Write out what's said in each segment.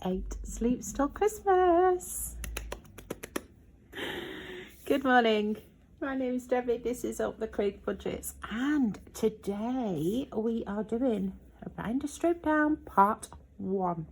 8 sleeps till Christmas. Good morning. My name is Debbie. This is Up the Creek Budgets, and today we are doing a binder strip down part 1.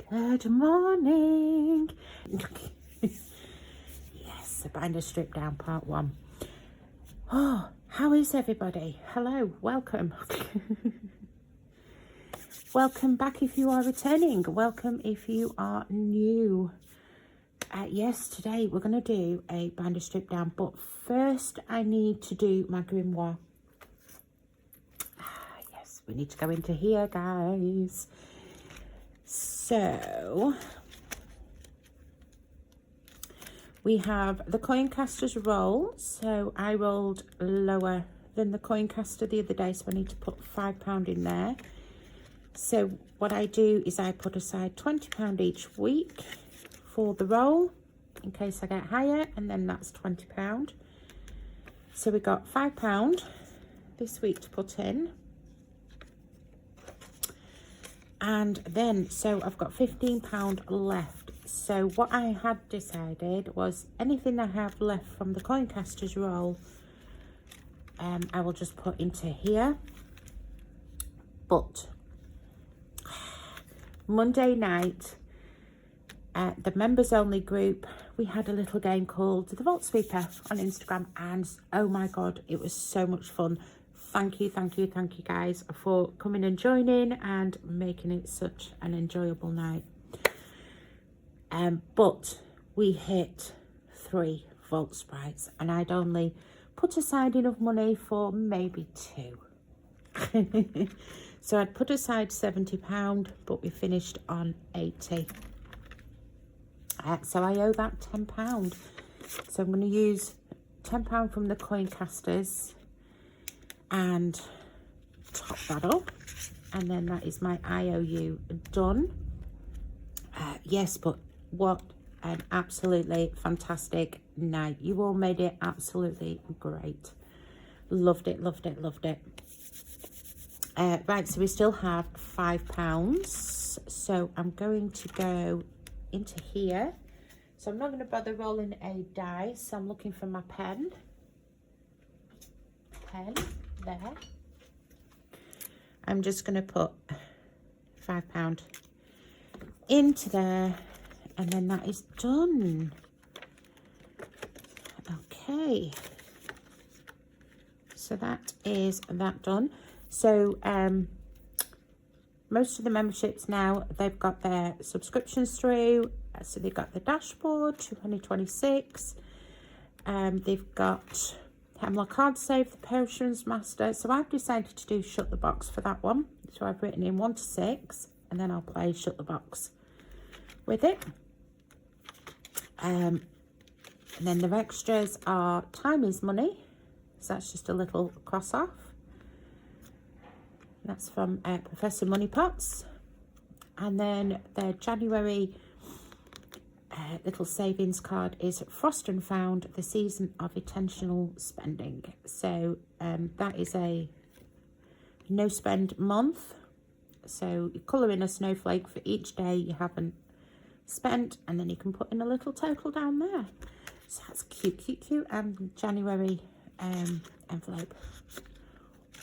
Good morning. Yes, the binder strip down part 1. Oh, how is everybody? Hello, welcome. Welcome back if you are returning. Welcome if you are new. Yes, today we're going to do a binder strip down, but first I need to do my grimoire. Yes, we need to go into here, guys. So we have the Coincaster's roll. So I rolled lower than the Coincaster the other day, so I need to put £5 in there. So what I do is I put aside £20 each week for the roll in case I get higher, and then that's £20. So we got £5 this week to put in. And then, so I've got £15 left. So what I had decided was anything I have left from the Coincaster's roll, I will just put into here. But Monday night, the members only group, we had a little game called the Vault Sweeper on Instagram, and oh my God, it was so much fun. Thank you guys for coming and joining and making it such an enjoyable night. But we hit 3 Vault Sprites, and I'd only put aside enough money for maybe 2. So I'd put aside £70, but we finished on 80. So I owe that £10. So I'm going to use £10 from the Coincasters and top that up, and then that is my IOU done. Yes, but what an absolutely fantastic night. You all made it absolutely great. Loved it. Right, so we still have £5, so I'm going to go into here. So I'm not going to bother rolling a dice, so I'm looking for my pen there. I'm just going to put £5 into there, and then that is done. Okay, so that is that done. So most of the memberships now, they've got their subscriptions through. So they've got the dashboard 2026, they've got Hemlock Hard Save, the Potions Master. So I've decided to do Shut the Box for that one. So I've written in 1 to 6, and then I'll play Shut the Box with it. And then the extras are Time is Money. So that's just a little cross off. That's from Professor Moneypots. And then the January little savings card is Frost and Found, the Season of Intentional Spending. So that is a no spend month. So you colour in a snowflake for each day you haven't spent, and then you can put in a little total down there. So that's cute. And January envelope,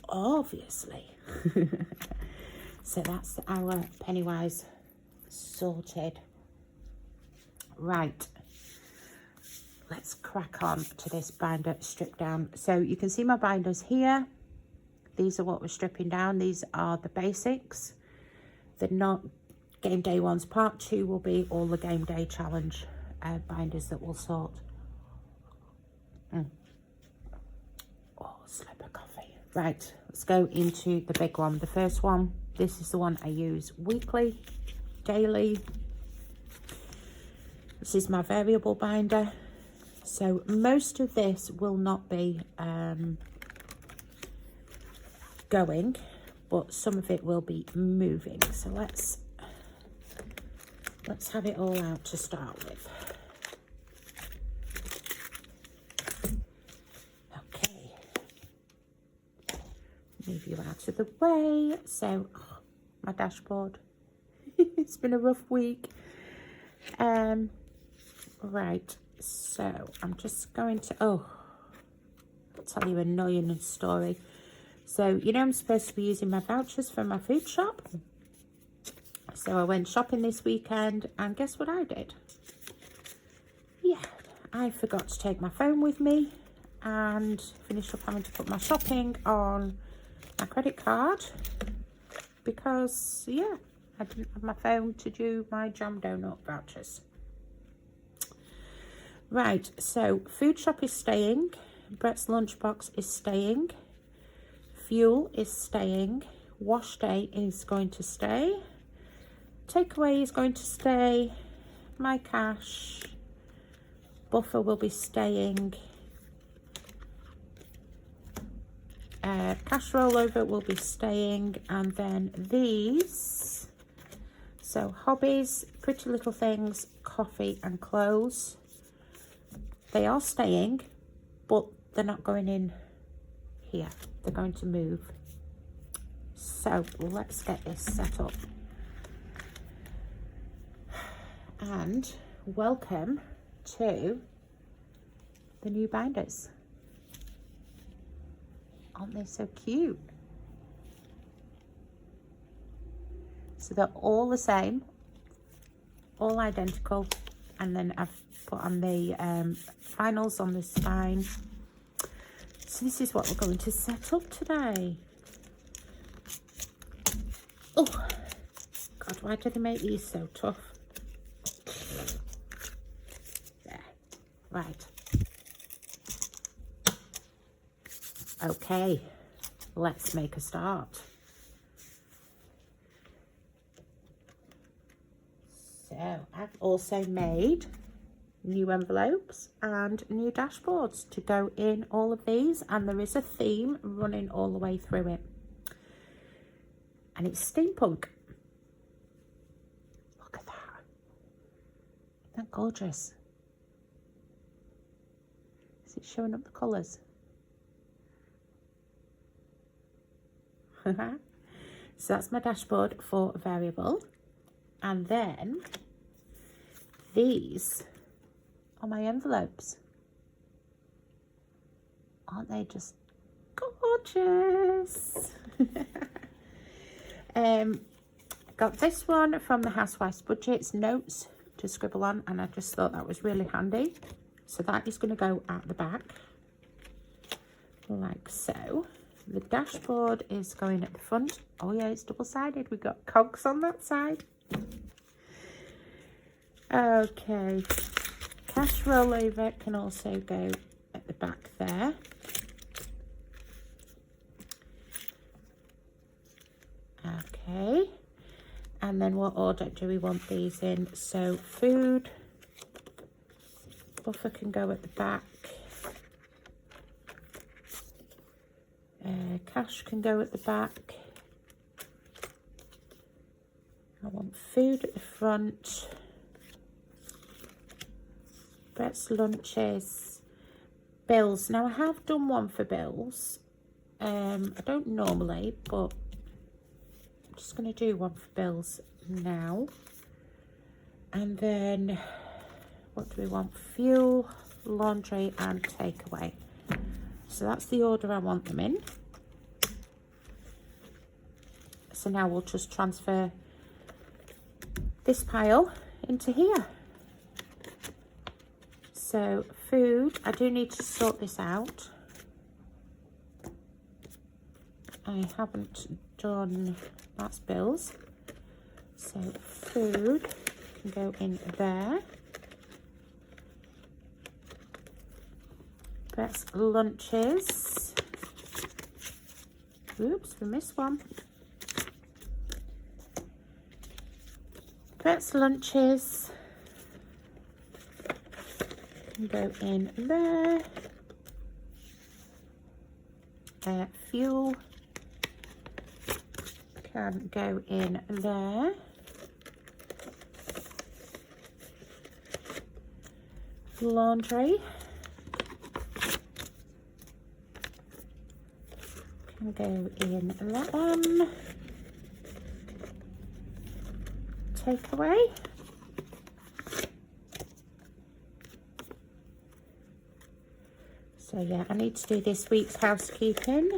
obviously. So that's our Pennywise sorted. Right, let's crack on to this binder strip down. So you can see my binders here. These are what we're stripping down. These are the basics. They're not game day ones. Part 2 will be all the game day challenge binders that we'll sort. Oh, slip of coffee. Right, let's go into the big one. The first one, this is the one I use weekly, daily. This is my variable binder. So most of this will not be going, but some of it will be moving. So let's have it all out to start with. Okay, move you out of the way. So my dashboard. It's been a rough week. Right, so I'm just going to I'll tell you an annoying story. So you know, I'm supposed to be using my vouchers for my food shop. So I went shopping this weekend, and guess what I did? Yeah, I forgot to take my phone with me and finished up having to put my shopping on my credit card because, yeah, I didn't have my phone to do my jam donut vouchers. Right, so food shop is staying, Brett's lunchbox is staying, fuel is staying, wash day is going to stay, takeaway is going to stay, my cash, buffer will be staying, cash rollover will be staying, and then these, so hobbies, pretty little things, coffee and clothes, they are staying, but they're not going in here. They're going to move. So let's get this set up. And welcome to the new binders. Aren't they so cute? So they're all the same, all identical, and then I've put on the finals on the spine. So this is what we're going to set up today. Oh God, why do they make these so tough? There, right. Okay, let's make a start. So I've also made new envelopes and new dashboards to go in all of these, and there is a theme running all the way through it, and it's steampunk. Look at that. Isn't that gorgeous? Is it showing up the colours? So that's my dashboard for variable, and then these are my envelopes. Aren't they just gorgeous? Got this one from the Housewife's Budgets notes to scribble on, and I just thought that was really handy. So that is going to go at the back like so. The dashboard is going at the front. Oh yeah, it's double-sided. We've got cogs on that side. Okay, cash rollover can also go at the back there. Okay, and then what order do we want these in? So food, buffer can go at the back. Cash can go at the back. I want food at the front. Brett's lunches. Bills. Now I have done one for bills. I don't normally, but I'm just going to do one for bills now. And then what do we want? Fuel, laundry and takeaway. So that's the order I want them in. So now we'll just transfer this pile into here. So food, I do need to sort this out. I haven't done, that's bills. So So food can go in there. That's lunches. Oops, we missed one. That's lunches. Can go in there. Fuel can go in there. Laundry can go in that one. Takeaway. So yeah, I need to do this week's housekeeping.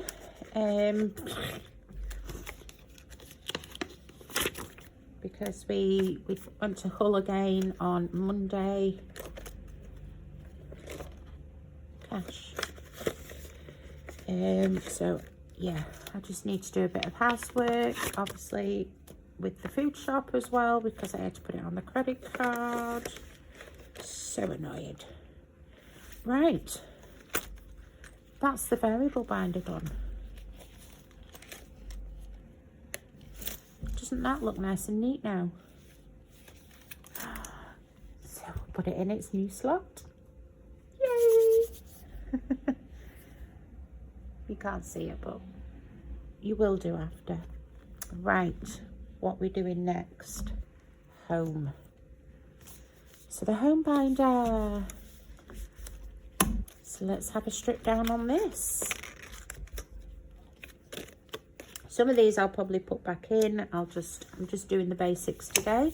Because we went to Hull again on Monday. Cash. So yeah, I just need to do a bit of housework, obviously with the food shop as well, because I had to put it on the credit card. So annoyed. Right. That's the variable binder done. Doesn't that look nice and neat now? So we'll put it in its new slot. Yay! You can't see it, but you will do after. Right, what we're doing next? Home. So the home binder. So let's have a strip down on this. Some of these I'll probably put back in. I'm just doing the basics today.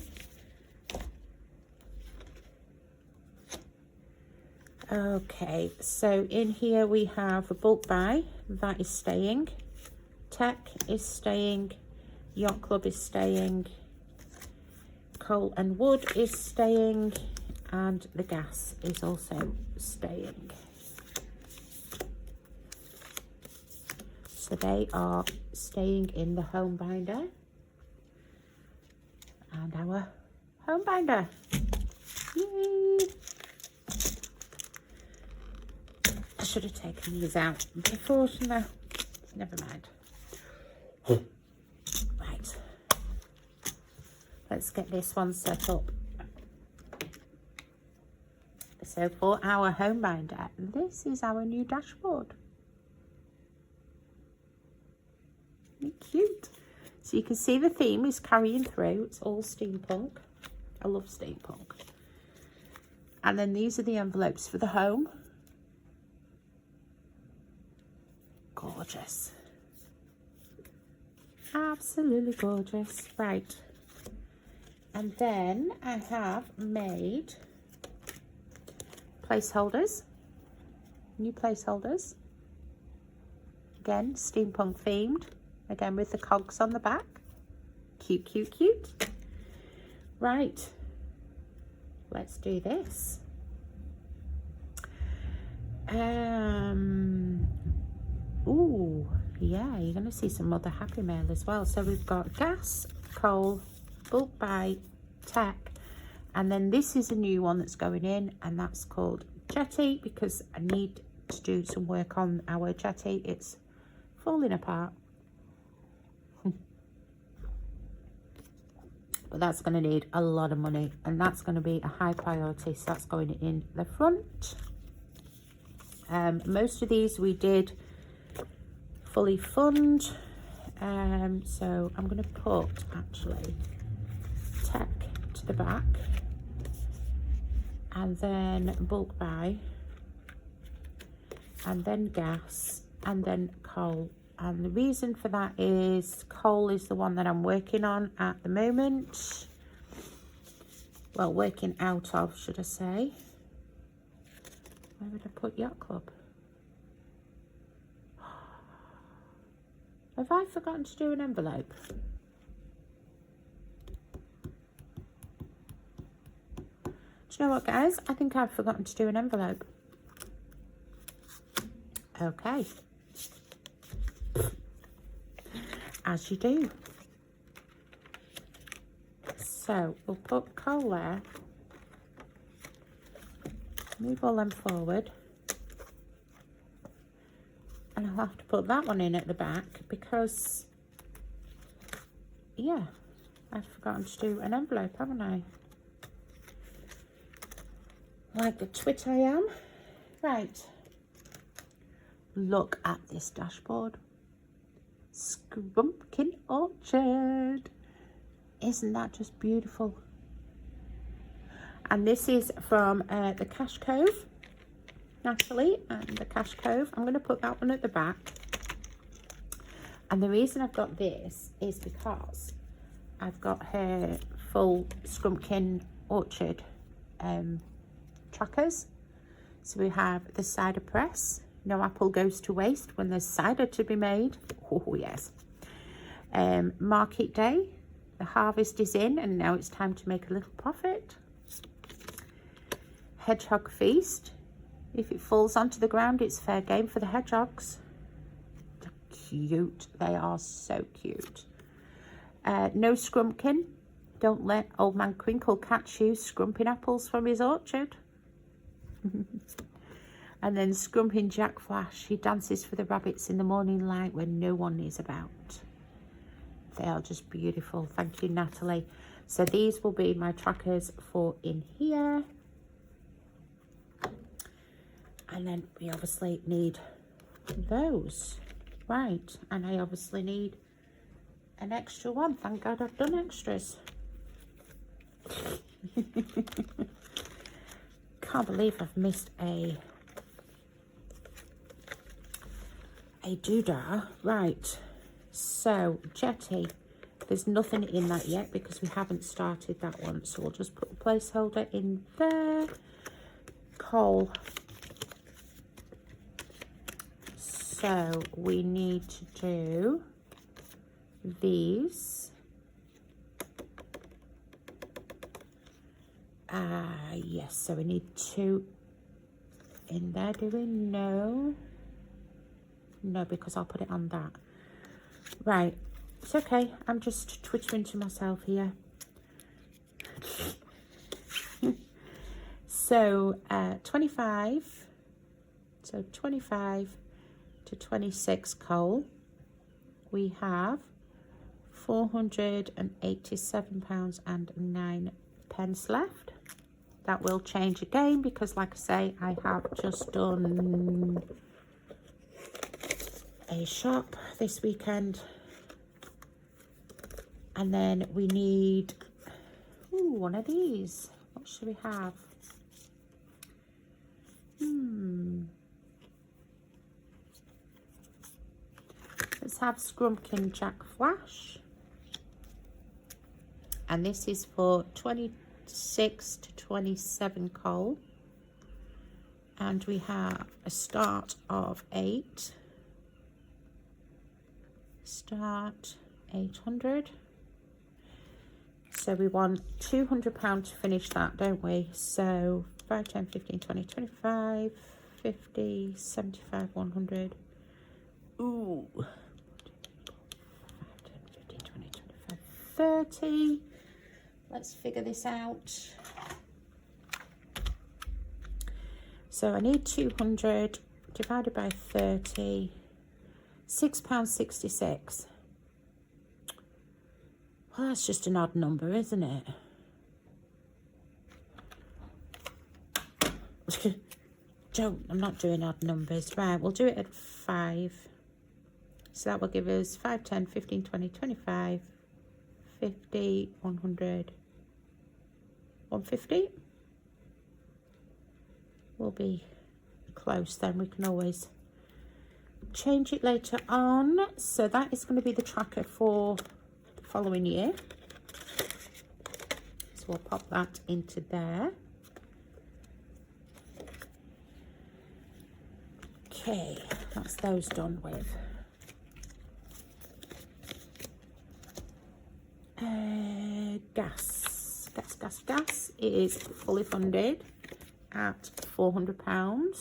Okay, so in here we have a bulk buy, that is staying. Tech is staying. Yacht Club is staying. Coal and wood is staying. And the gas is also staying. So they are staying in the home binder and our home binder. Yay! I should have taken these out before, shouldn't I? Never mind. Right. Let's get this one set up. So for our home binder, this is our new dashboard. Cute. So you can see the theme is carrying through. It's all steampunk. I love steampunk. And then these are the envelopes for the home. Gorgeous. Absolutely gorgeous. Right. And then I have made placeholders. New placeholders. Again, steampunk themed. Again, with the cogs on the back. Cute, cute, cute. Right. Let's do this. Ooh, yeah, you're going to see some other Happy Mail as well. So we've got gas, coal, bulk buy, tech. And then this is a new one that's going in, and that's called Jetty, because I need to do some work on our jetty. It's falling apart. But that's going to need a lot of money, and that's going to be a high priority, so that's going in the front. Most of these we did fully fund, so I'm going to put actually tech to the back, and then bulk buy, and then gas, and then coal. And the reason for that is coal is the one that I'm working on at the moment. Well, working out of, should I say. Where would I put Yacht Club? Have I forgotten to do an envelope? Do you know what, guys? I think I've forgotten to do an envelope. Okay. As you do. So we'll put coal there. Move all them forward. And I'll have to put that one in at the back because, yeah, I've forgotten to do an envelope, haven't I? Like the twit I am. Right. Look at this dashboard. Scrumpkin Orchard. Isn't that just beautiful? And this is from the Cash Cove. Natalie and the Cash Cove. I'm going to put that one at the back. And the reason I've got this is because I've got her full Scrumpkin Orchard trackers. So we have the cider press. No apple goes to waste when there's cider to be made. Oh yes. Market day. The harvest is in and now it's time to make a little profit. Hedgehog feast. If it falls onto the ground, it's fair game for the hedgehogs. They're cute. They are so cute. No scrumpkin. Don't let old man Crinkle catch you scrumping apples from his orchard. And then Scrumping Jack Flash. He dances for the rabbits in the morning light when no one is about. They are just beautiful. Thank you, Natalie. So these will be my trackers for in here. And then we obviously need those. Right. And I obviously need an extra one. Thank God I've done extras. Can't believe I've missed a doodah. Right. So, jetty. There's nothing in that yet because we haven't started that one. So we'll just put the placeholder in there. Coal. So we need to do these. Yes, so we need 2 in there. Do we? No, because I'll put it on that. Right, it's okay. I'm just twittering to myself here. So 25. So 25 to 26 coal. We have £487.09 left. That will change again because, like I say, I have just done a shop this weekend. And then we need one of these. What should we have? Let's have Scrumpkin Jack Flash. And this is for 26 to 27 coal. And we have a start of 8. Start 800. So we want £200 to finish that, don't we? So 5, 10, 15, 20, 25, 50, 75, 100. Ooh. 5, 10, 15, 20, 25, 30. Let's figure this out. So I need 200 divided by 30. £6.66. Well, that's just an odd number, isn't it? I'm not doing odd numbers. Right, we'll do it at 5. So that will give us 5, 10, 15, 20, 25, 50, 100, 150. We'll be close then. We can always change it later on. So that is going to be the tracker for the following year. So we'll pop that into there. Okay, that's those done with. Gas is fully funded at £400.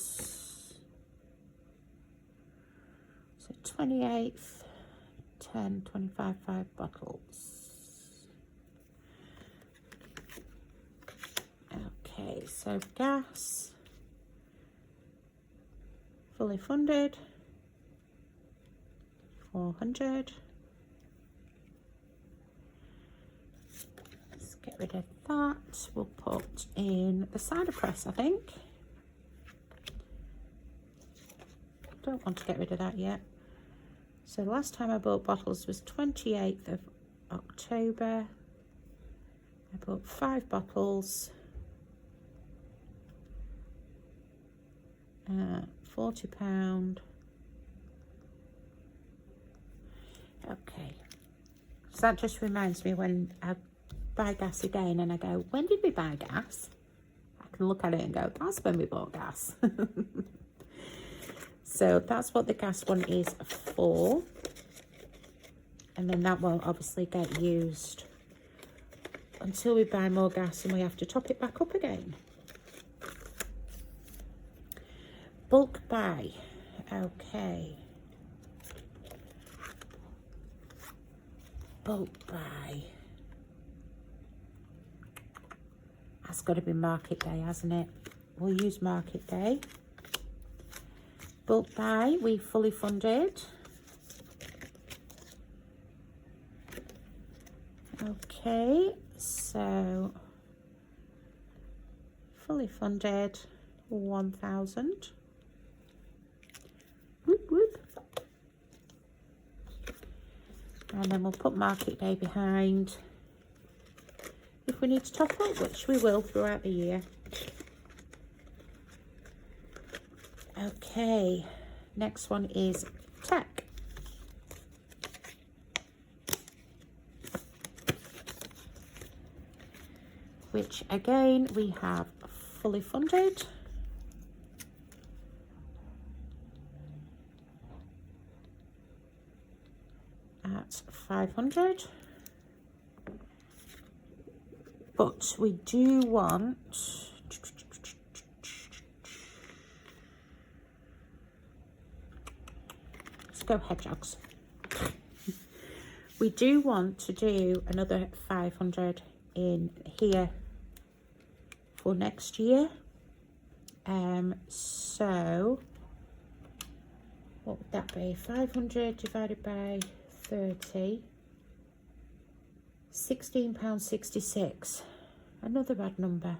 So 28th, 10, 25, 5 bottles. Okay, so gas, fully funded, 400. Let's get rid of that. We'll put in the cider press, I think. Don't want to get rid of that yet. So the last time I bought bottles was 28th of October. I bought 5 bottles. £40. Okay. So that just reminds me when I buy gas again and I go, when did we buy gas? I can look at it and go, that's when we bought gas. So that's what the gas one is for. And then that won't obviously get used until we buy more gas and we have to top it back up again. Bulk buy. Okay. Bulk buy. That's got to be market day, hasn't it? We'll use market day. Bulk buy, we fully funded. Okay, so fully funded 1,000. Whoop, whoop. And then we'll put market day behind if we need to top up, which we will throughout the year. Okay, next one is tech. Which again we have fully funded. At 500. But we do want, let's go hedgehogs. We do want to do another 500 in here for next year. So what would that be? 500 divided by 30. £16.66. Another bad number.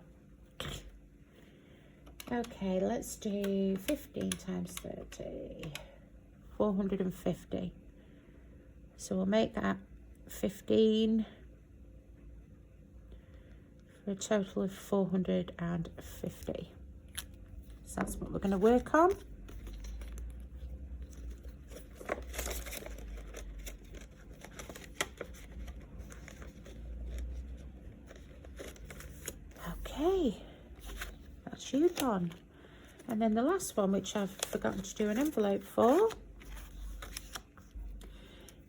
Okay, let's do 15 times 30. 450. So we'll make that 15 for a total of 450. So that's what we're going to work on. Okay, that's you done. And then the last one, which I've forgotten to do an envelope for,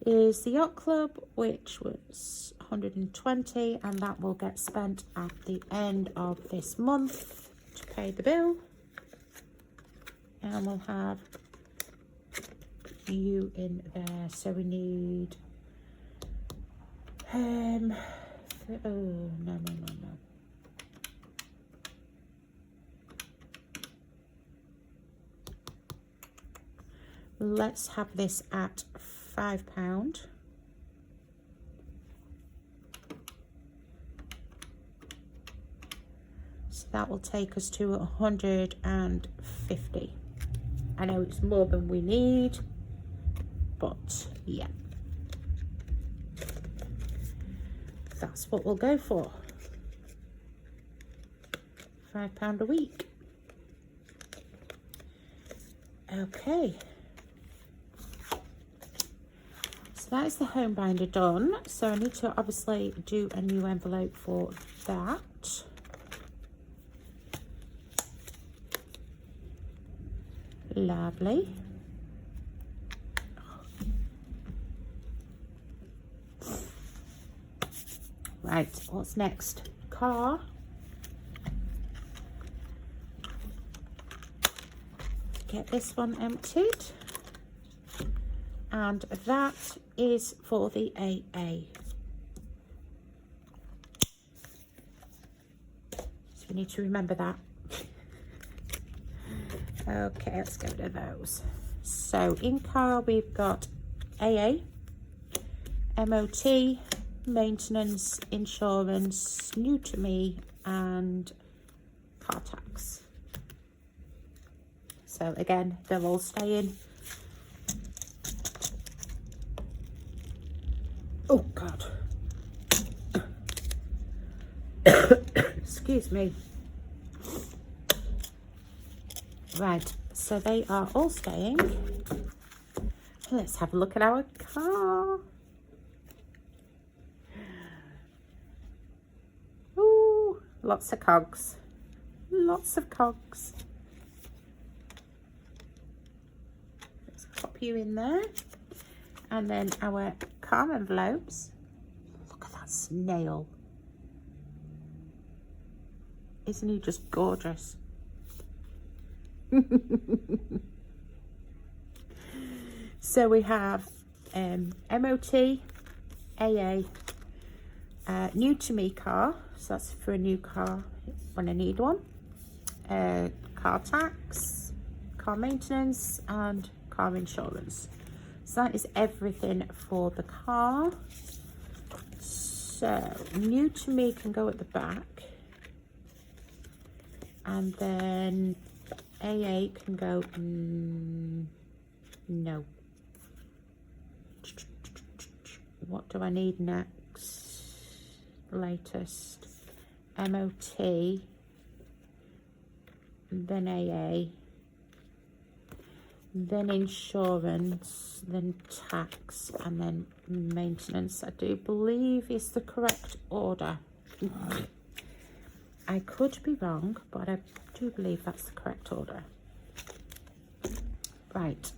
is the Yacht Club, which was 120, and that will get spent at the end of this month to pay the bill. And we'll have you in there. So we need oh no. Let's have this at £5. So that will take us to 150. I know it's more than we need, but yeah. That's what we'll go for. £5 a week. Okay. So that is the home binder done. So I need to obviously do a new envelope for that. Lovely. Right, what's next? Car. Get this one emptied. And that is for the AA. So You need to remember that. Okay, let's go to those. So in car we've got AA, MOT, maintenance, insurance, new to me, and car tax. So again, they're all staying. Oh God. Excuse me. Right, so they are all staying. Let's have a look at our car. Ooh, lots of cogs. Lots of cogs. Let's pop you in there. And then our car envelopes. Look at that snail. Isn't he just gorgeous? So we have MOT, AA, new to me car, so that's for a new car when I need one, car tax, car maintenance, and car insurance. So that is everything for the car. So new to me can go at the back, and then AA can go, no. What do I need next? Latest. MOT, then AA, then insurance, then tax, and then maintenance. I do believe is the correct order. I could be wrong, but I do believe that's the correct order. Right.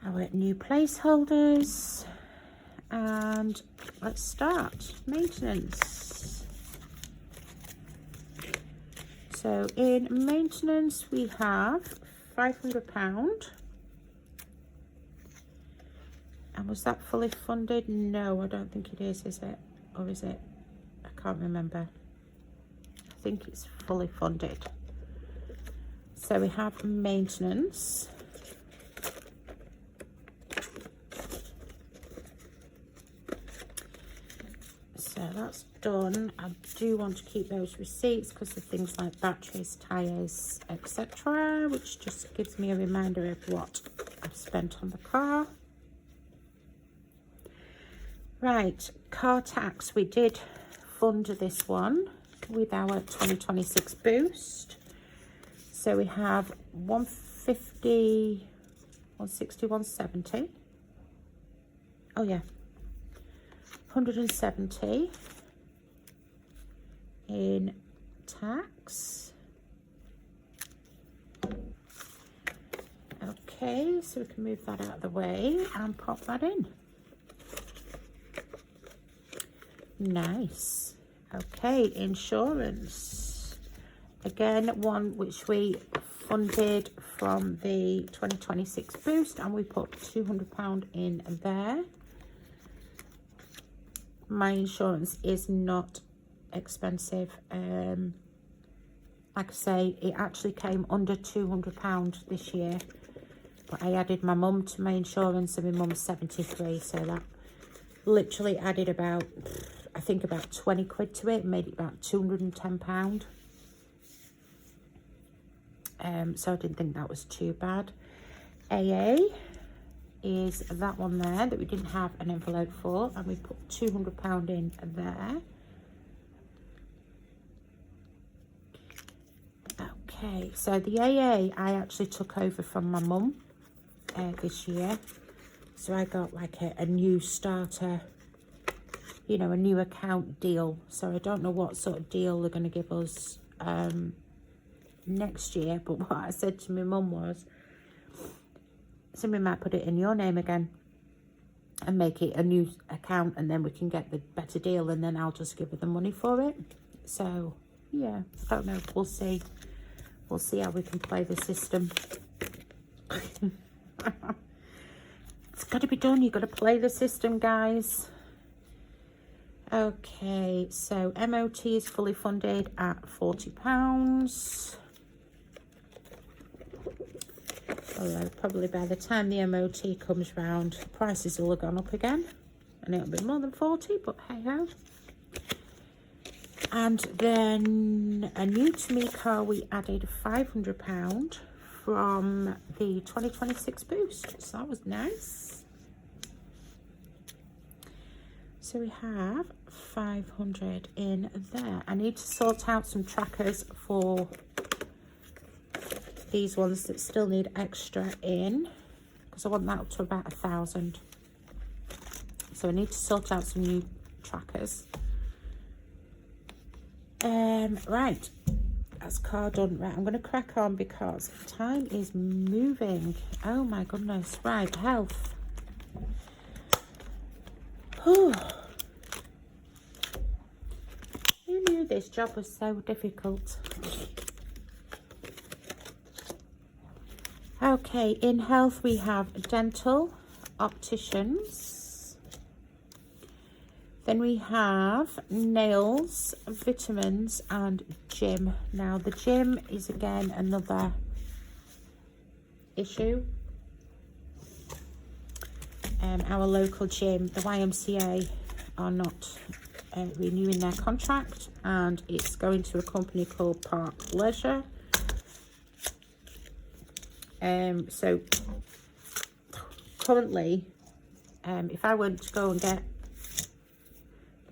Our new placeholders. And let's start. Maintenance. So in maintenance we have £500. And was that fully funded? No, I don't think it is it? Or is it? I can't remember. I think it's fully funded. So we have maintenance. So that's done. I do want to keep those receipts because of things like batteries, tyres, etc., which just gives me a reminder of what I've spent on the car. Right, car tax. We did fund this one with our 2026 boost. So we have 150, 160, 170. Oh yeah. 170 in tax. Okay, so we can move that out of the way and pop that in. Nice. Okay, insurance. Again, one which we funded from the 2026 boost, and we put £200 in there. My insurance is not expensive. Like I say, it actually came under £200 this year, but I added my mum to my insurance, and my mum's 73, so that literally added about, I think about 20 quid to it, made it about £210. So I didn't think that was too bad. AA is that one there that we didn't have an envelope for, and we put £200 in there. Okay, so the AA I actually took over from my mum this year, so I got like a new starter, you know, a new account deal. So I don't know what sort of deal they're going to give us next year, but what I said to my mum was, somebody might put it in your name again and make it a new account, and then we can get the better deal, and then I'll just give her the money for it. So yeah, I don't know, we'll see how we can play the system. It's got to be done. You've got to play the system, guys. Okay, so MOT is fully funded at £40. Although probably by the time the MOT comes round, prices will have gone up again. And it'll be more than 40, but hey ho. And then a new to me car, we added £500 from the 2026 boost. So that was nice. So we have 500 in there. I need to sort out some trackers for these ones that still need extra in, because I want that up to about 1,000. So I need to sort out some new trackers. Right, that's car done. Right, I'm going to crack on because time is moving. Oh my goodness. Right, health. Whew. Who knew this job was so difficult? Okay, in health we have dental, opticians. Then we have nails, vitamins and gym. Now the gym is again another issue. Our local gym, the YMCA, are not renewing their contract, and it's going to a company called Park Leisure. So currently, if I went to go and get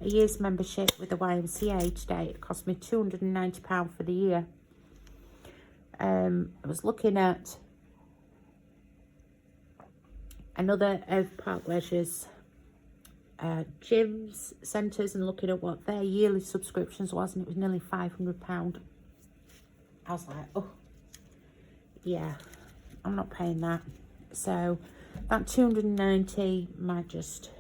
a year's membership with the YMCA today, it cost me £290 for the year. I was looking at another of Park Leisure's gyms, centres, and looking at what their yearly subscriptions was, and it was nearly £500. I was like, oh, yeah, I'm not paying that. So that 290 might just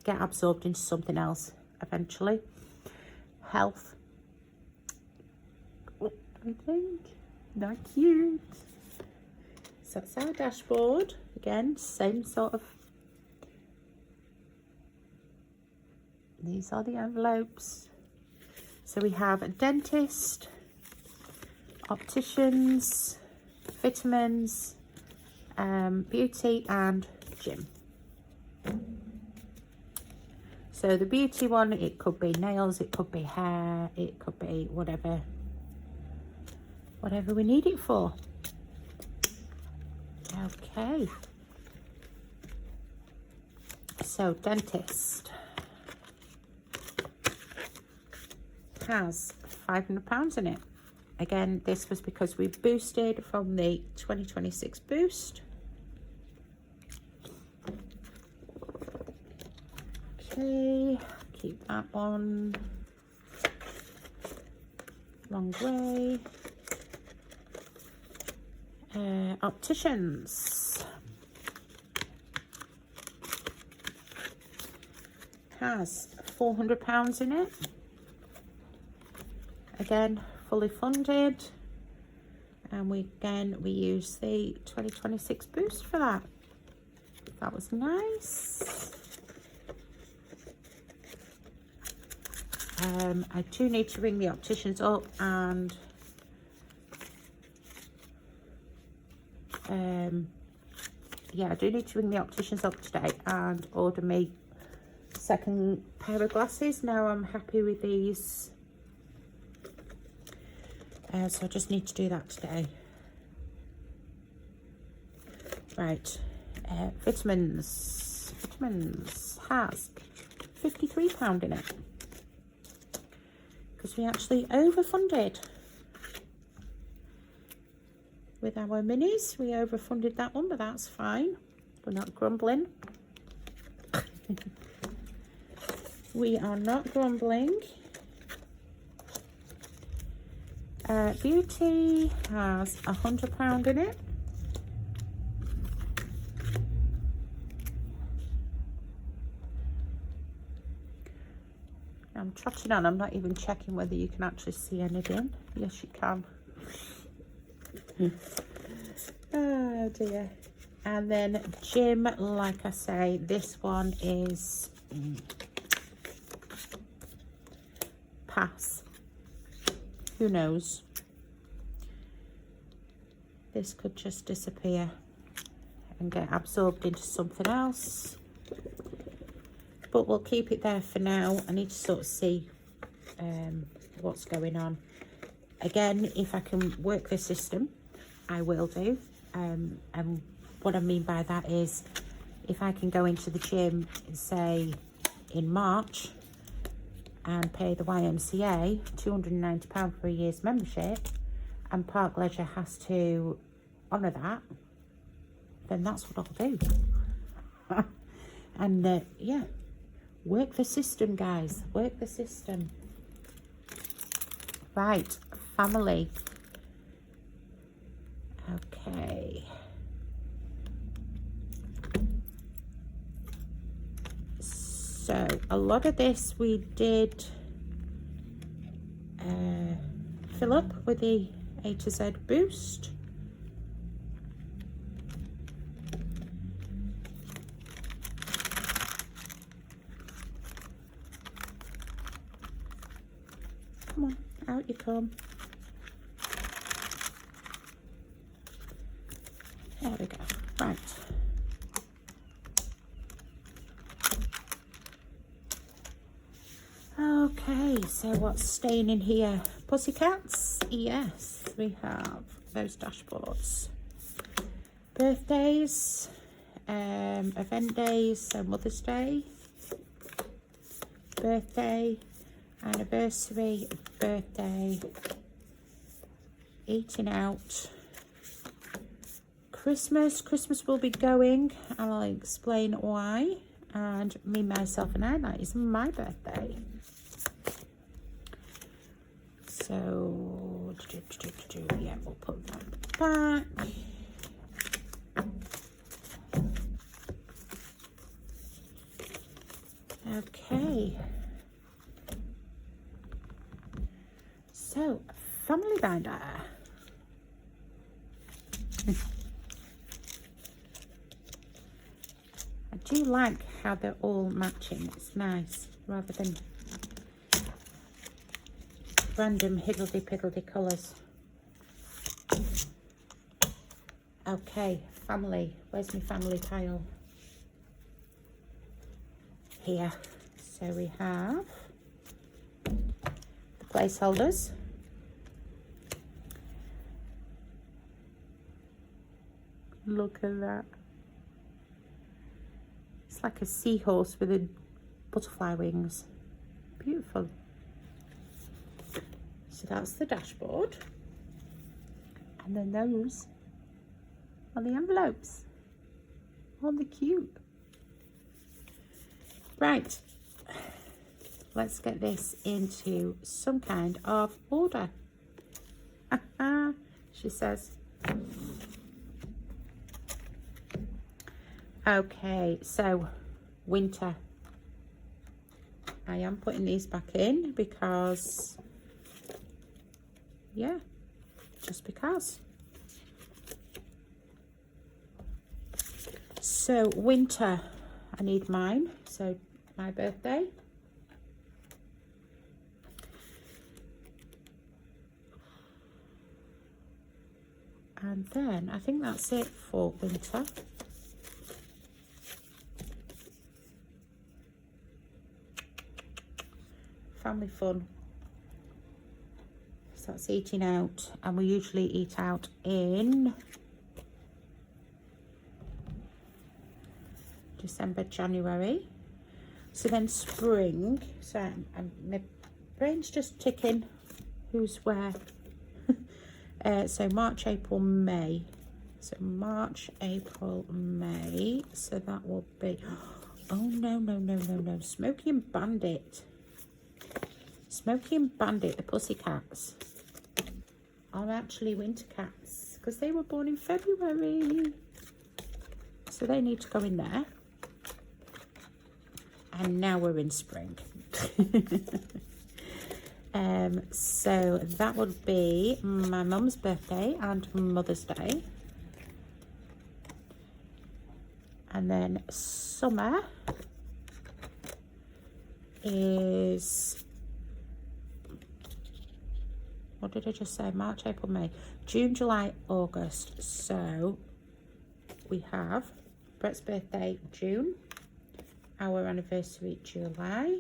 get absorbed into something else eventually. Health. What do you think? Not cute. So that's our dashboard. Again, same sort of. These are the envelopes. So we have a dentist, opticians, vitamins, beauty and gym. So the beauty one, it could be nails, it could be hair, it could be whatever we need it for. Okay. So dentist has £500 in it. Again, this was because we boosted from the 2026 boost. Okay, keep that one. Long way. Opticians has £400 in it. Again, fully funded, and we use the 2026 boost for that. That was nice. I do need to ring the opticians up and yeah, I do need to ring the opticians up today and order me a second pair of glasses. Now I'm happy with these. So I just need to do that today. Right, vitamins. Vitamins has £53 in it. Because we actually overfunded. With our minis, we overfunded that one, but that's fine. We're not grumbling. We are not grumbling. Beauty has £100 in it. I'm trotting on, I'm not even checking whether you can actually see anything. Yes, you can. Oh dear. And then gym, like I say, this one is pass. Who knows? This could just disappear and get absorbed into something else. But we'll keep it there for now. I need to sort of see what's going on. Again, if I can work the system, I will do. And what I mean by that is, if I can go into the gym, say, in March and pay the YMCA £290 for a year's membership, and Park Leisure has to honour that, then that's what I'll do. And yeah, work the system, guys. Work the system. Right, family. Okay. So a lot of this we did fill up with the A to Z boost. Come on, out you come. There we go. Right. Okay, so what's staying in here? Pussycats? Yes, we have those dashboards. Birthdays, event days, so Mother's Day, birthday, anniversary, birthday, eating out, Christmas will be going, and I'll explain why, and me, myself and I, that is my birthday. So, yeah, we'll put that back. Okay. So, family binder. I do like how they're all matching. It's nice, rather than random higgledy-piggledy colours. Okay, family. Where's my family pile? Here. So we have the placeholders. Look at that. It's like a seahorse with a butterfly wings. Beautiful. So that's the dashboard. And then those are the envelopes. Oh, they're cute. Right. Let's get this into some kind of order. She says. Okay, so winter. I am putting these back in because, yeah, just because. So winter, I need mine. So my birthday. And then I think that's it for winter. Family fun. So that's eating out, and we usually eat out in December, January. So then spring. So my brain's just ticking who's where. So March, April, May. So March, April, May. So that will be, oh no. Smokey and Bandit. Smokey and Bandit, the Pussycats, are actually winter cats because they were born in February. So they need to go in there. And now we're in spring. So that would be my mum's birthday and Mother's Day. And then summer is what did I just say? March, April, May, June, July, August. So we have Brett's birthday June, our anniversary July,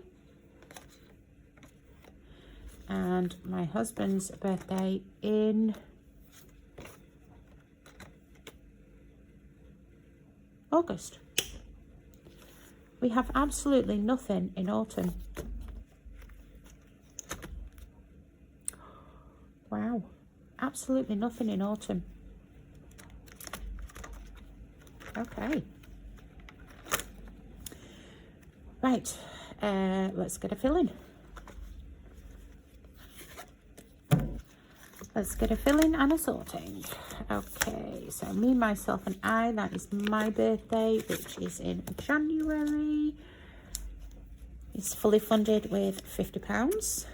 and my husband's birthday in August. We have absolutely nothing in autumn. Wow, absolutely nothing in autumn. Okay. Right, let's get a fill-in. Let's get a filling and a sorting. Okay, so me, myself and I, that is my birthday, which is in January. It's fully funded with £50.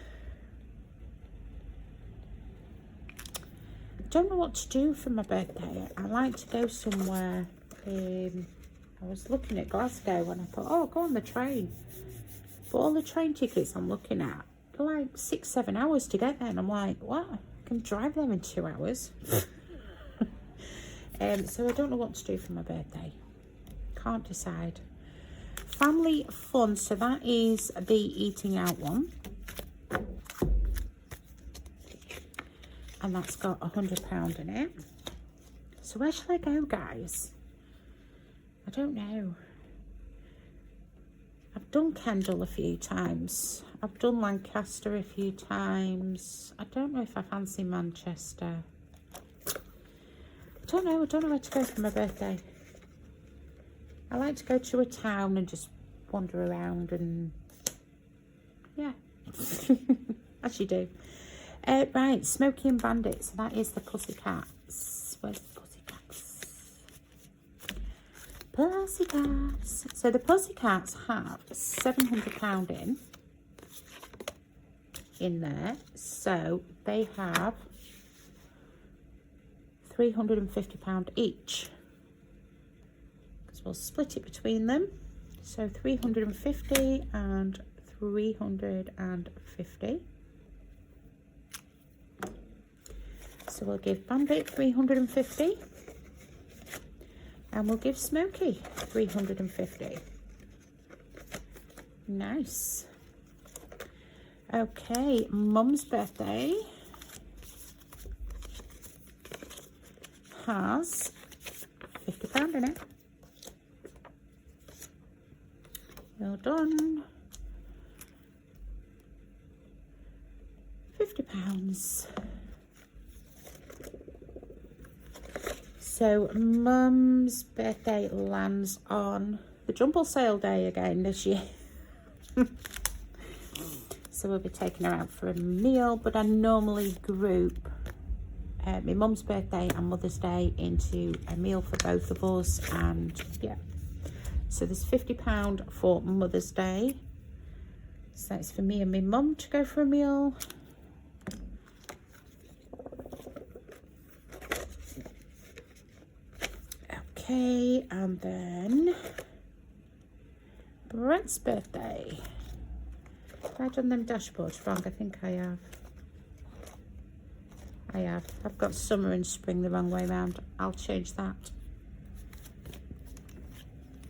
Don't know what to do for my birthday. I like to go somewhere. I was looking at Glasgow and I thought, oh, go on the train. But all the train tickets I'm looking at are like 6-7 hours to get there, and I'm like, what? Can drive there in 2 hours. So I don't know what to do for my birthday. Can't decide. Family fun, so that is the eating out one, and that's got £100 in it. So where shall I go, guys? I don't know. I've done Kendal a few times. I've done Lancaster a few times. I don't know if I fancy Manchester. I don't know where to go for my birthday. I like to go to a town and just wander around and, yeah, as you do. Right, Smokey and Bandit. So that is the Pussycats. Where's the Pussycats? Pussycats. So the Pussycats have £700 in there. So they have £350 each. Because we'll split it between them. So 350 and 350. So we'll give Bandit 350. And we'll give Smokey 350. Nice. Okay, Mum's birthday has £50 in it. Well done. £50. So Mum's birthday lands on the Jumble Sale Day again this year. So we'll be taking her out for a meal, but I normally group my Mum's birthday and Mother's Day into a meal for both of us, and yeah. So there's £50 for Mother's Day. So that's for me and my mum to go for a meal. Okay, and then Brett's birthday. Have I done them dashboards wrong? I think I have. I've got summer and spring the wrong way around. I'll change that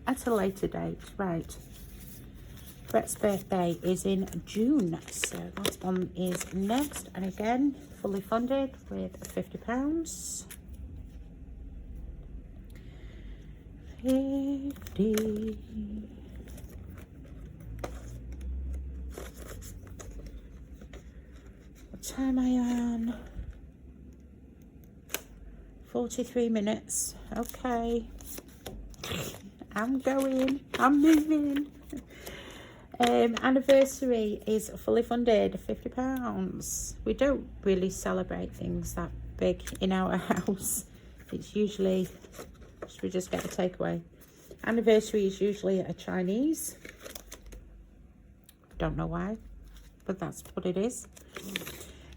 at a later date. Right. Brett's birthday is in June, so that one is next. And again, fully funded with £50. 50. What time am I on? 43 minutes. Okay. I'm going. I'm moving. Anniversary is fully funded, £50. We don't really celebrate things that big in our house. It's usually, we just get a takeaway. Anniversary is usually a Chinese. Don't know why, but that's what it is.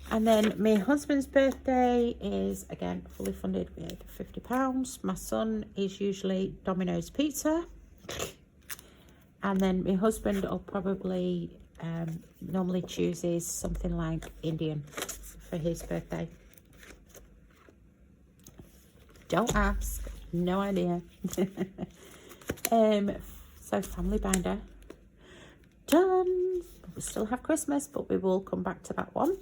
And then my husband's birthday is, again, fully funded with £50. My son is usually Domino's Pizza. And then my husband will probably normally chooses something like Indian for his birthday? Don't ask. No idea. So family binder. Done. We still have Christmas, but we will come back to that one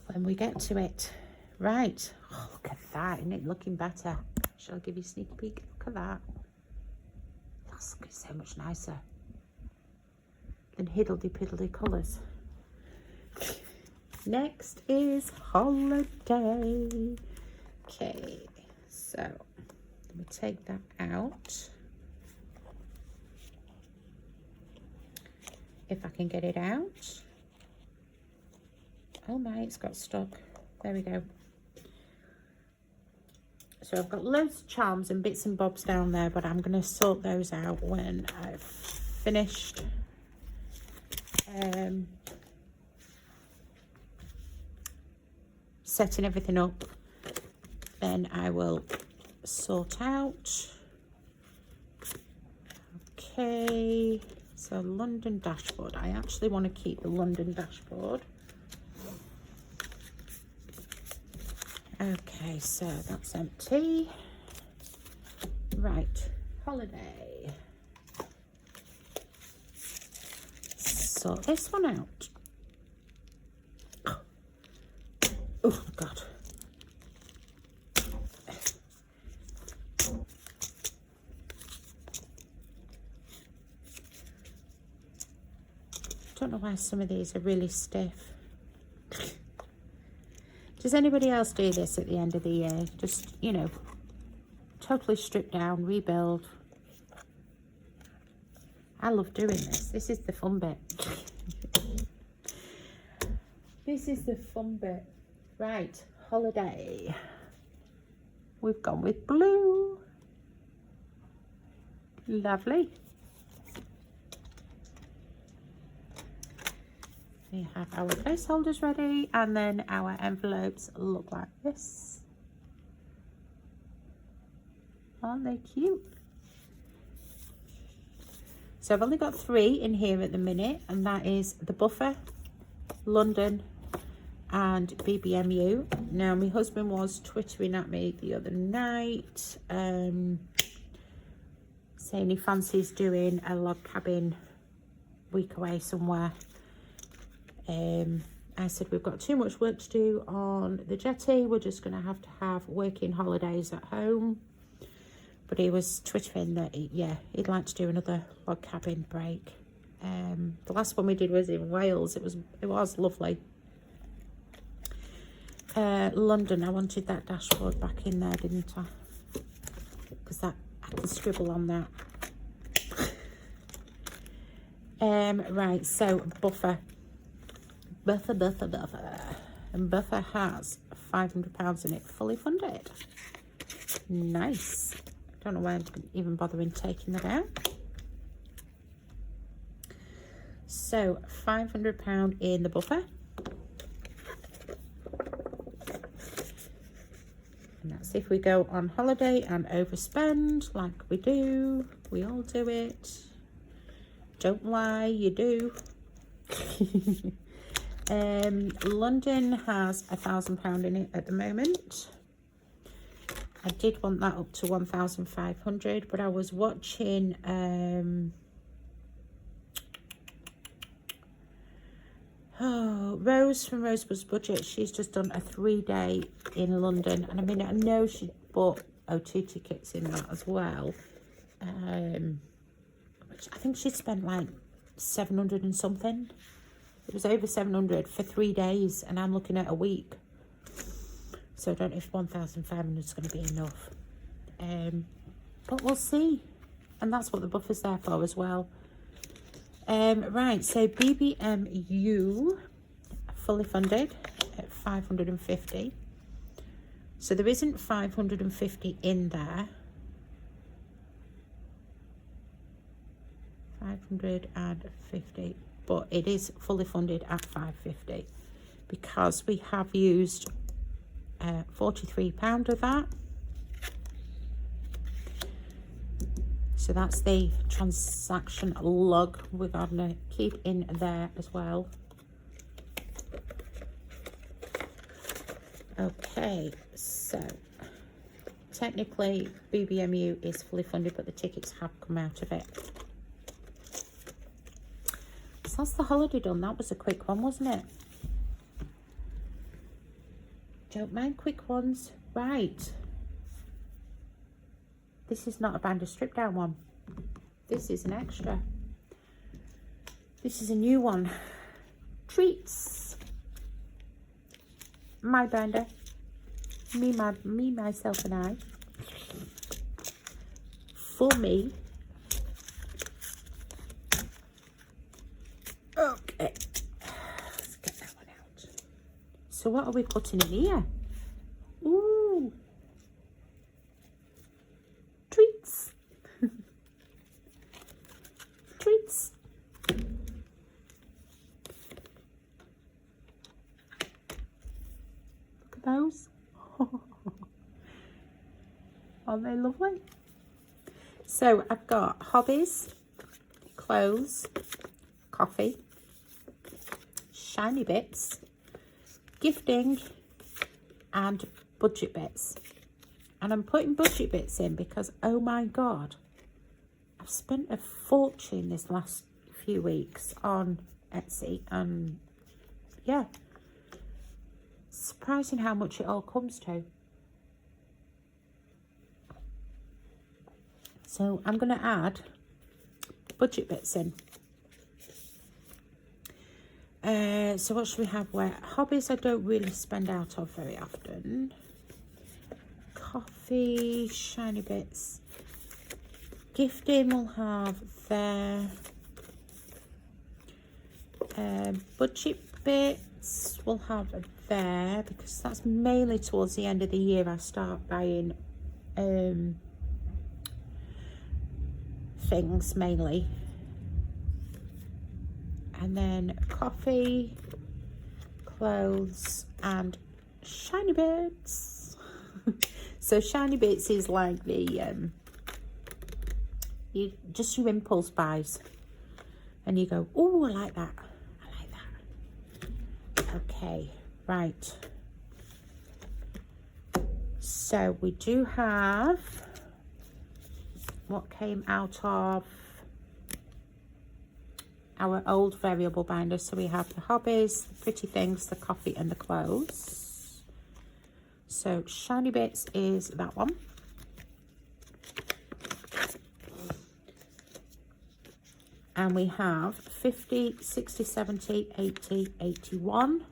when we get to it. Right. Oh, look at that. Isn't it looking better? Shall I give you a sneak peek? Look at that. That's looking so much nicer than hiddledy-piddledy colours. Next is holiday. Okay, so let me take that out. If I can get it out. Oh my, it's got stuck. There we go. So I've got loads of charms and bits and bobs down there, but I'm going to sort those out when I've finished setting everything up. Then I will sort out. Okay, so London dashboard. I actually want to keep the London dashboard. Okay, so that's empty. Right, holiday. Sort this one out. Oh, God. Don't know why some of these are really stiff. Does anybody else do this at the end of the year? Just, you know, totally strip down, rebuild. I love doing this. This is the fun bit. This is the fun bit. Right, holiday. We've gone with blue. Lovely. We have our placeholders ready, and then our envelopes look like this. Aren't they cute? So I've only got 3 in here at the minute, and that is the Buffer, London, and BBMU. Now, my husband was twittering at me the other night, saying he fancies doing a log cabin week away somewhere. I said, we've got too much work to do on the jetty. We're just going to have working holidays at home. But he was twittering that, he'd like to do another log cabin break. The last one we did was in Wales. It was lovely. London, I wanted that dashboard back in there, didn't I? Because I can scribble on that. Right, so Buffer. And Buffer has £500 in it, fully funded. Nice. Don't know why I'm even bothering taking that out. So £500 in the Buffer. And that's if we go on holiday and overspend like we do. We all do it. Don't lie, you do. London has £1,000 in it at the moment. I did want that up to 1,500, but I was watching Rose from Rosebud's Budget. She's just done a 3-day in London, and I mean, I know she bought O2 tickets in that as well, which I think she spent like 700 and something. It was over 700 for 3 days, and I'm looking at a week. So I don't know if 1,500 is going to be enough. But we'll see. And that's what the Buffer's there for as well. Right, so BBMU, fully funded at 550. So there isn't 550 in there. 550. But it is fully funded at 550 because we have used £43 of that. So that's the transaction log we're going to keep in there as well. Okay, so technically BBMU is fully funded, but the tickets have come out of it. So that's the holiday done. That was a quick one, wasn't it? Don't mind quick ones. Right. This is not a binder strip down one. This is an extra. This is a new one. Treats. My binder. Me, myself and I. For me. Okay. Let's get that one out. So what are we putting in here? Ooh. Treats. Treats. Look at those. Aren't they lovely? So I've got hobbies, clothes, coffee, shiny bits, gifting, and budget bits. And I'm putting budget bits in because, oh my God, I've spent a fortune this last few weeks on Etsy, and yeah, surprising how much it all comes to. So I'm going to add budget bits in. So what should we have? Where hobbies I don't really spend out of very often. Coffee, shiny bits. Gifting we'll have there. Budget bits we'll have there, because that's mainly towards the end of the year I start buying things mainly. And then coffee, clothes, and shiny bits. So shiny bits is like the just your impulse buys, and you go, oh, I like that, I like that. Okay, right. So we do have what came out of our old variable binder. So we have the hobbies, the pretty things, the coffee, and the clothes. So shiny bits is that one. And we have 50, 60, 70, 80, 81.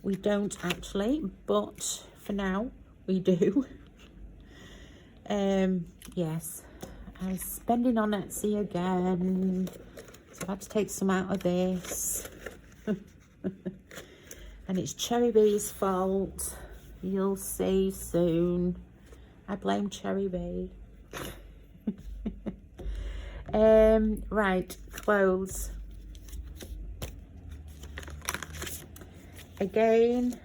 We don't actually, but for now we do. Yes, I'm spending on Etsy again. So I've had to take some out of this. And it's Cherry Bee's fault. You'll see soon. I blame Cherry Bee. Right, clothes. Again,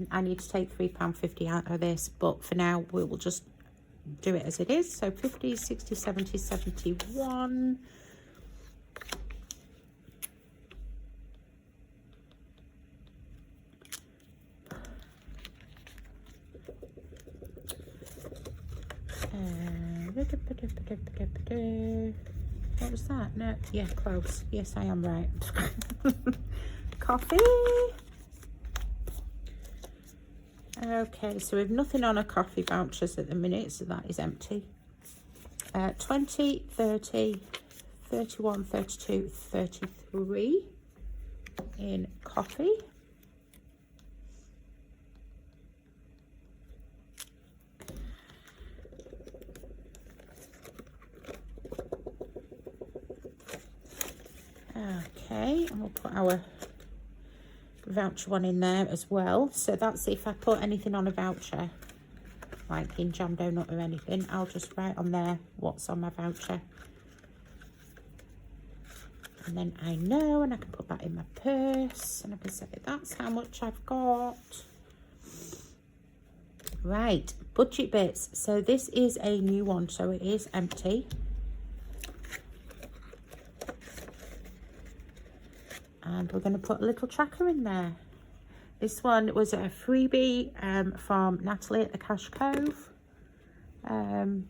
I need to take £3.50 out of this, but for now we will just do it as it is. So 50, 60, 70, 71. What was that? No, yeah, close. Yes, I am right. Coffee. Okay, so we've nothing on our coffee vouchers at the minute, so that is empty. 20, 30, 31, 32, 33 in coffee. Okay, and we'll put our voucher one in there as well. So that's if I put anything on a voucher, like in jam donut or anything, I'll just write on there what's on my voucher. And then I know, and I can put that in my purse, and I can say that's how much I've got. Right, budget bits. So this is a new one, so it is empty. And we're going to put a little tracker in there. This one was a freebie from Natalie at the Cash Cove. So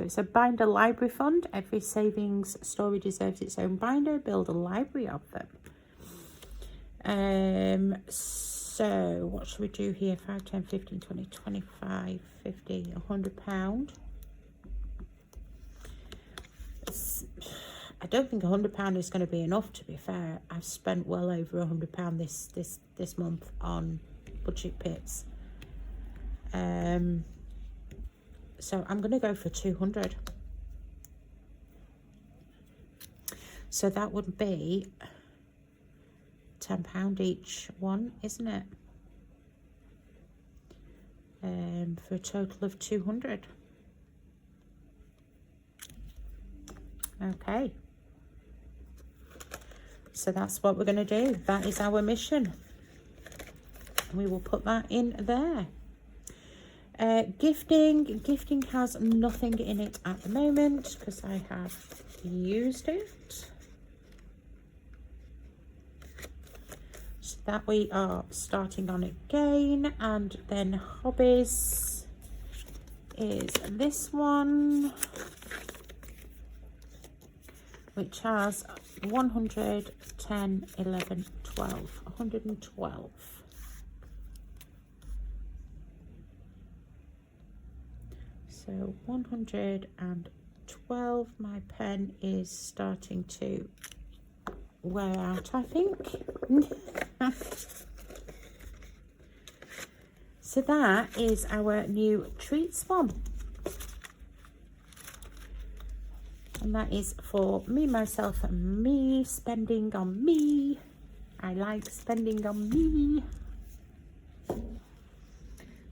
it's a binder library fund. Every savings story deserves its own binder. Build a library of them. So what should we do here? 5, 10, 15, 20, 25, 50, £100. I don't think £100 is going to be enough, to be fair. I've spent well over £100 this month on budget pits. So I'm going to go for 200. So that would be £10 each one, isn't it? For a total of 200. Okay. So that's what we're going to do. That is our mission. We will put that in there. Gifting has nothing in it at the moment because I have used it. So that we are starting on again. And then hobbies is this one, which has 100, 10, 11, 12, 112. So 112, my pen is starting to wear out, I think. So that is our new treats one. And that is for me, myself, and me, spending on me. I like spending on me.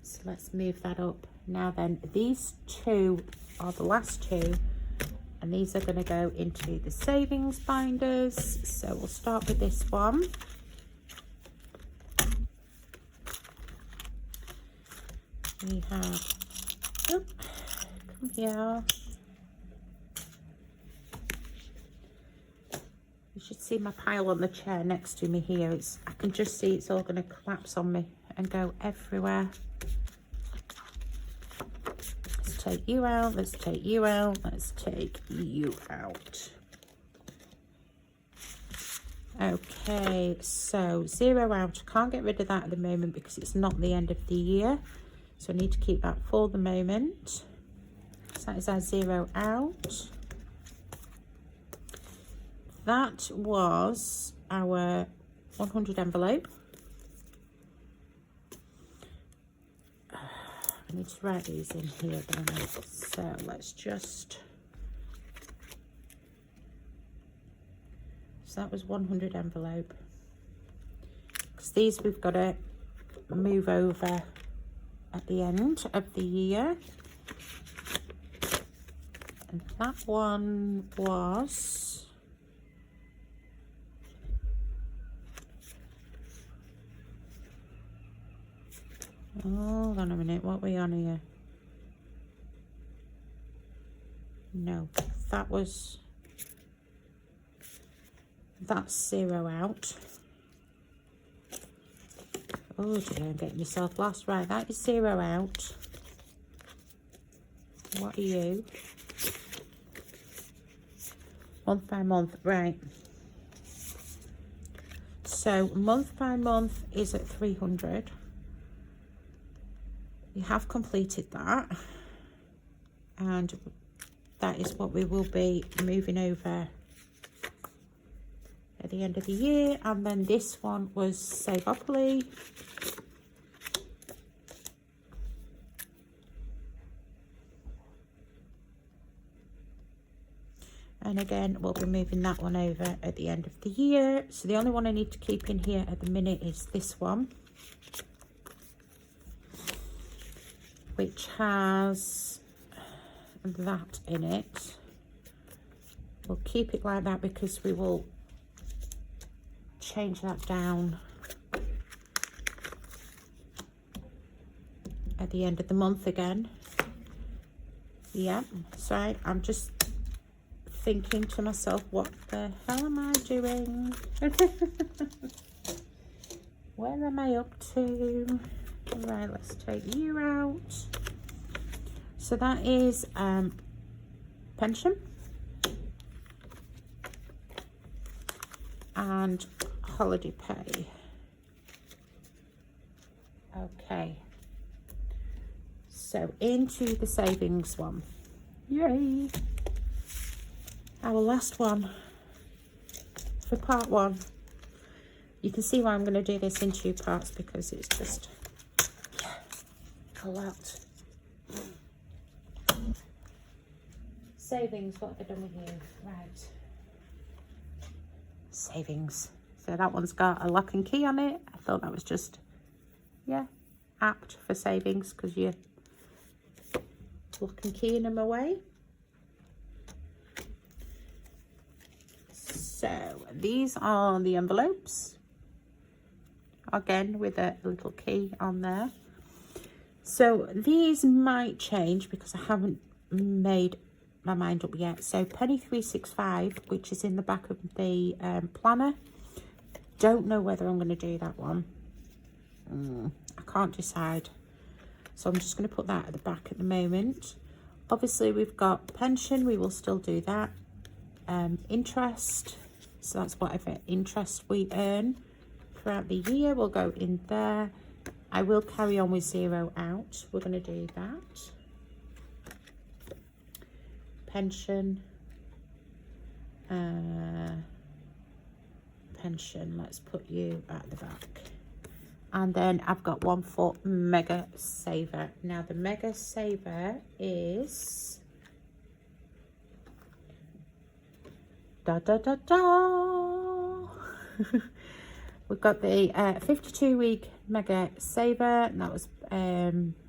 So let's move that up. Now then, these two are the last two, and these are going to go into the savings binders. So we'll start with this one. We have, oh, come here. You should see my pile on the chair next to me here. I can just see it's all going to collapse on me and go everywhere. Let's take you out. Let's take you out. Let's take you out. Okay, so 0 out. Can't get rid of that at the moment because it's not the end of the year. So I need to keep that for the moment. So that is our 0 out. That was our 100 envelope. I need to write these in here, don't I? So let's just... So that was 100 envelope. Because these we've got to move over at the end of the year. And that one was... Hold on a minute, what are we on here? No, that's 0 out. Oh dear, I'm getting myself lost. Right, that is 0 out. What are you? Month by month, right. So month by month is at 300. We have completed that, and that is what we will be moving over at the end of the year. And then this one was Savopoly. And again, we'll be moving that one over at the end of the year. So the only one I need to keep in here at the minute is this one, which has that in it. We'll keep it like that because we will change that down at the end of the month again. Yeah, so I'm just thinking to myself, what the hell am I doing? Where am I up to? Right, let's take you out. So that is pension and holiday pay. Okay, so into the savings one. Yay! Our last one for part one. You can see why I'm going to do this in 2 parts, because it's just a lot. Savings, what have I done with you? Right. Savings. So that one's got a lock and key on it. I thought that was just, yeah, apt for savings, because you're lock and keying them away. So these are the envelopes. Again, with a little key on there. So these might change because I haven't made my mind up yet. So Penny 365, which is in the back of the planner. Don't know whether I'm going to do that one. I can't decide. So I'm just going to put that at the back at the moment. Obviously, we've got pension. We will still do that. Interest. So that's whatever interest we earn throughout the year will go in there. I will carry on with 0 out. We're going to do that. Pension. Pension. Let's put you at the back. And then I've got one for Mega Saver. Now the Mega Saver is da da da da. We've got the 52-week Mega Saver, and that was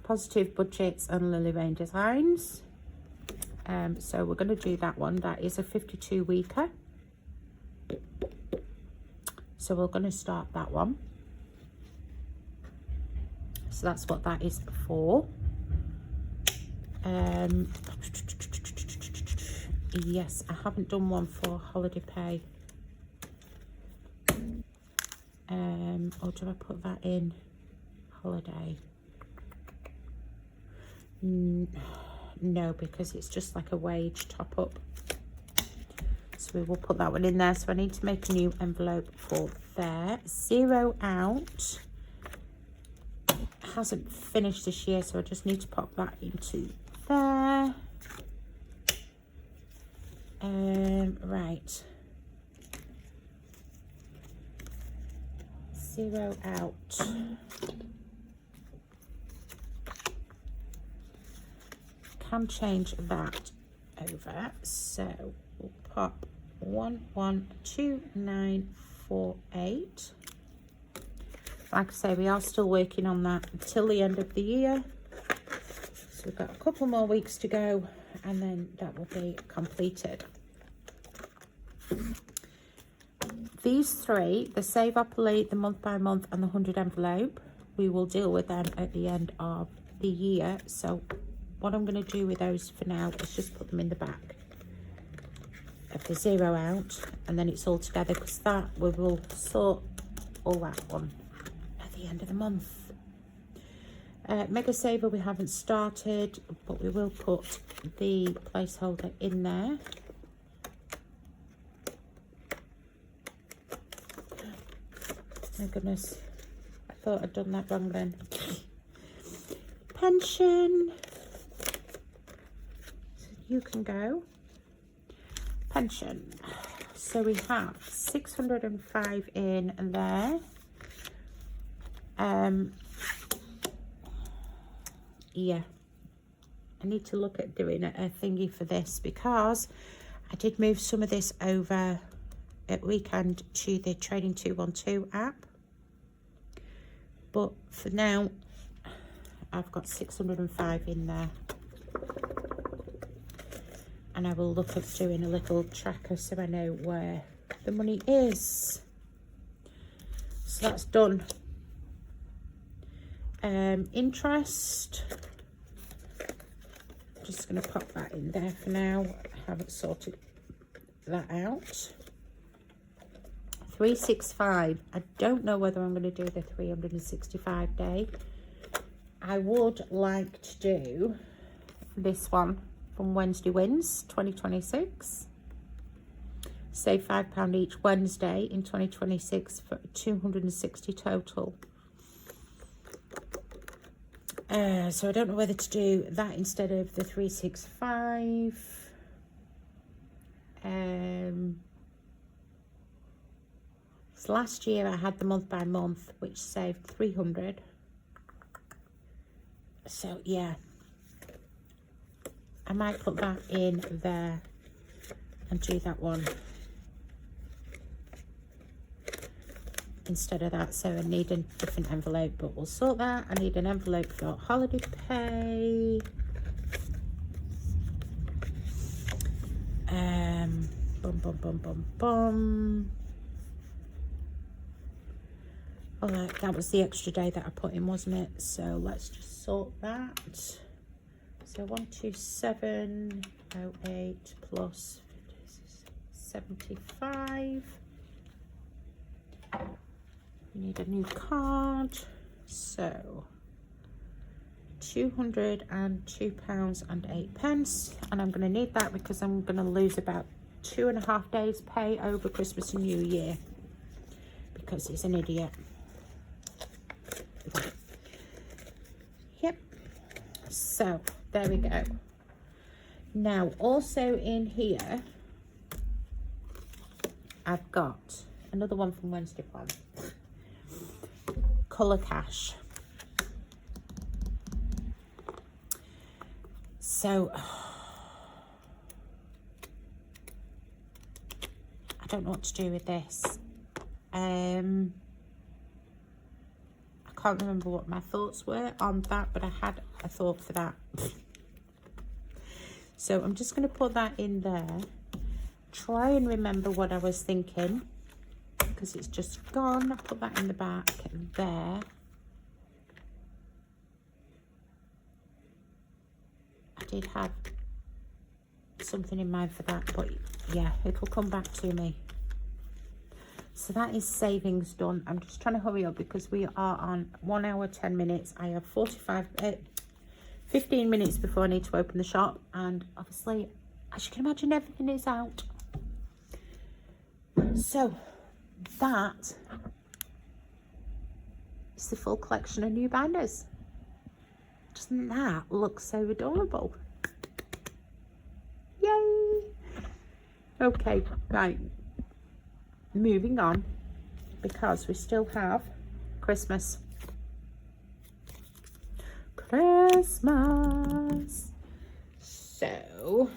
Positive Budgets and Lily Rain Designs. So we're going to do that one. That is a 52-weeker. So we're going to start that one. So that's what that is for. Yes, I haven't done one for holiday pay. Or do I put that in holiday? No, because it's just like a wage top up. So we will put that one in there. So I need to make a new envelope for there. 0 out. Hasn't finished this year, so I just need to pop that into there. Right. 0 out. Can change that over, so we'll pop 112948. Like I say, we are still working on that until the end of the year, so we've got a couple more weeks to go, and then that will be completed. These 3, the Save Up Late, the month by month, and the 100 envelope, we will deal with them at the end of the year. So what I'm going to do with those for now is just put them in the back of the 0 out, and then it's all together, because that we will sort all that one at the end of the month. Mega Saver we haven't started, but we will put the placeholder in there. My goodness, I thought I'd done that wrong then. Pension. So you can go. Pension. So we have 605 in there. Yeah. I need to look at doing a thingy for this, because I did move some of this over at weekend to the Trading 212 app. But for now, I've got 605 in there. And I will look at doing a little tracker so I know where the money is. So that's done. Interest. Just going to pop that in there for now. I haven't sorted that out. 365. I don't know whether I'm going to do the 365 day. I would like to do this one from Wednesday Wins 2026. Save £5 each Wednesday in 2026 for 260 total. So I don't know whether to do that instead of the 365. So last year I had the month by month, which saved 300. So yeah, I might put that in there and do that one instead of that. So I need a different envelope, but we'll sort that. I need an envelope for holiday pay. Oh, that was the extra day that I put in, wasn't it? So let's just sort that. So 12708 plus 75. We need a new card. So £202.08, and I'm going to need that because I'm going to lose about 2.5 days pay over Christmas and New Year because he's an idiot. Yep, so there we go. Now also in here I've got another one from Wednesday Plan, Colour Cash. So I don't know what to do with this. I can't remember what my thoughts were on that, but I had a thought for that. So I'm just going to put that in there. Try and remember what I was thinking because it's just gone. I'll put that in the back there. I did have something in mind for that, but yeah, it'll come back to me. So that is savings done. I'm just trying to hurry up because we are on 1 hour 10 minutes. I have 15 minutes before I need to open the shop, and obviously, as you can imagine, everything is out. So that is the full collection of new binders. Doesn't that look so adorable? Yay! Okay, right. Moving on, because we still have Christmas. So,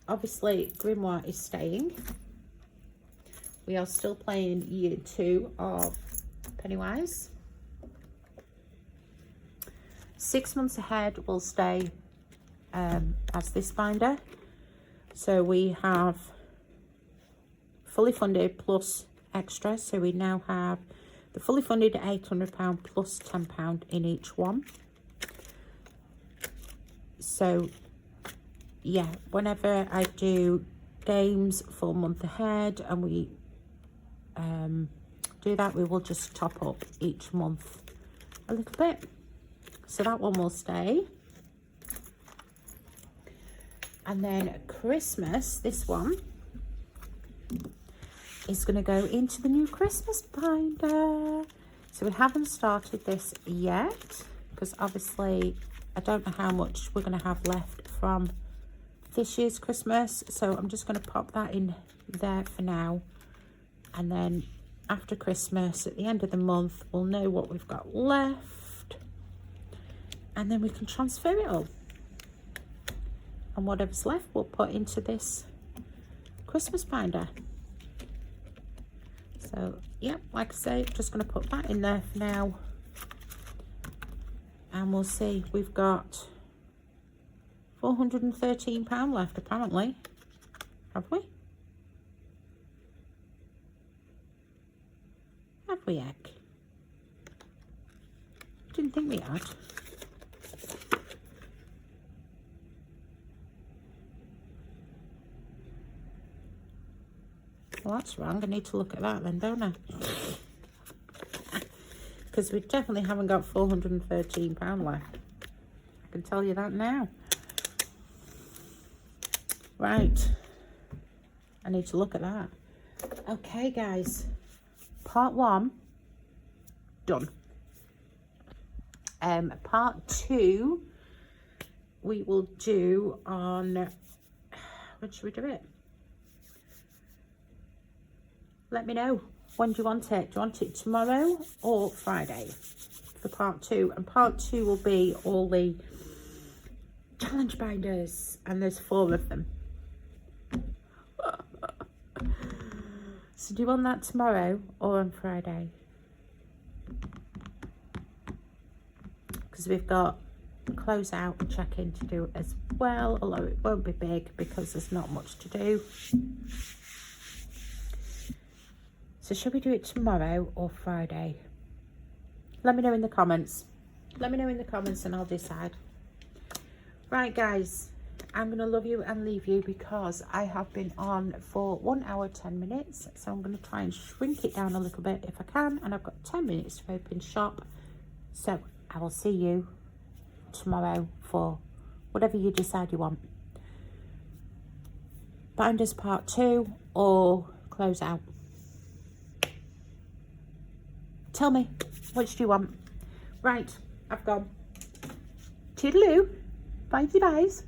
obviously, Grimoire is staying. We are still playing year 2 of Pennywise. 6 months ahead will stay as this binder. So we have fully funded plus extra. So we now have the fully funded £800 plus £10 in each one. So yeah, whenever I do games for a month ahead and we do that, we will just top up each month a little bit. So that one will stay. And then Christmas, this one is going to go into the new Christmas binder. So we haven't started this yet because obviously I don't know how much we're going to have left from this year's Christmas. So I'm just going to pop that in there for now. And then after Christmas, at the end of the month, we'll know what we've got left. And then we can transfer it all. And whatever's left, we'll put into this Christmas binder. So, yeah, like I say, just going to put that in there for now. And we'll see. We've got £413 left, apparently. Have we? Have we, heck? Didn't think we had. Well, that's wrong. I need to look at that then, don't I? Because we definitely haven't got £413 left. I can tell you that now. Right. I need to look at that. Okay, guys. Part 1 done. Part 2 we will do on, when should we do it? Let me know. When do you want it? Do you want it tomorrow or Friday for part 2? And part 2 will be all the challenge binders, and there's 4 of them. So do you want that tomorrow or on Friday? Because we've got close out and check in to do as well, although it won't be big because there's not much to do. So should we do it tomorrow or Friday? Let me know in the comments. Let me know in the comments and I'll decide. Right, guys, I'm going to love you and leave you because I have been on for 1 hour 10 minutes. So I'm going to try and shrink it down a little bit if I can. And I've got 10 minutes to open shop. So I will see you tomorrow for whatever you decide you want. Binders part 2 or close out. Tell me, which do you want? Right, I've gone. Toodaloo. Bye-byes.